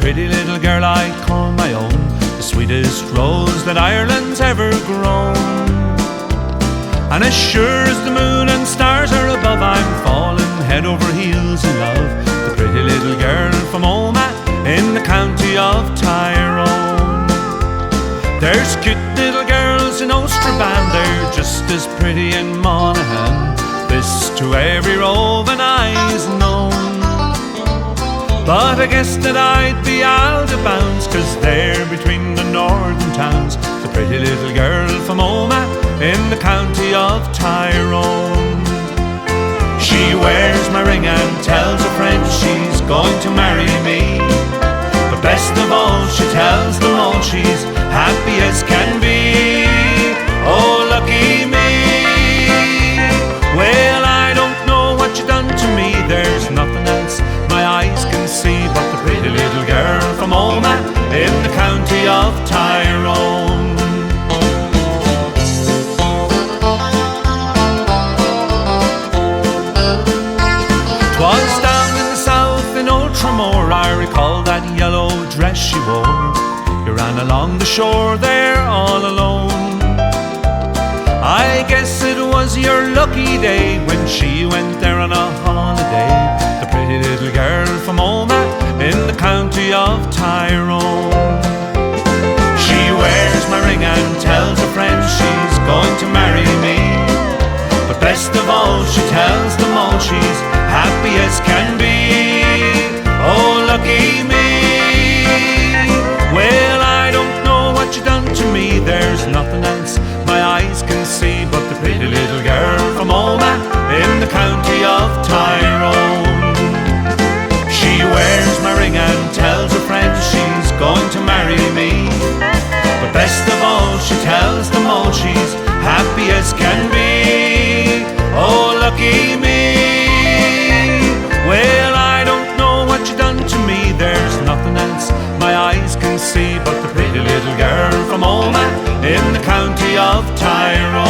pretty little girl I call my own, the sweetest rose that Ireland's ever grown. And as sure as the moon and stars are above, I'm falling head over heels in love. The pretty little girl from Omagh in the county of Tyrone. There's cute little girls in Ostraband, they're just as pretty in Monaghan. This to every roving eye's known. But I guess that I'd be out of bounds, 'cause there between the northern towns, the pretty little girl from Omagh in the county of Tyrone. She wears my ring and tells her friends she's going to marry me. But best of all, she tells them all she's happy as can be. Oh, lucky me. Well, I don't know what you've done to me, there's nothing else my eyes can see but the pretty little girl from Omagh in the county of Tyrone. 'Twas down in the south in Ultramore, I recall that yellow dress she wore. You ran along the shore there all alone. I guess it was your lucky day when she went there on a holiday, the pretty little girl from Omagh in the county of Tyrone. She wears my ring and tells her friends she's going to marry me. But best of all, she tells them all she's happy as can be. Oh, lucky me. Well, I don't know what you've done to me, there's nothing else my eyes can see but the pretty little girl from Omagh in the county of Tyrone. She wears my ring and tells her friends she's going to marry me. But best of all, she tells them all she's happy as can be. Oh, lucky me. Well, I don't know what you've done to me, there's nothing else my eyes can see but the pretty little girl from Omagh in the county of Tyrone.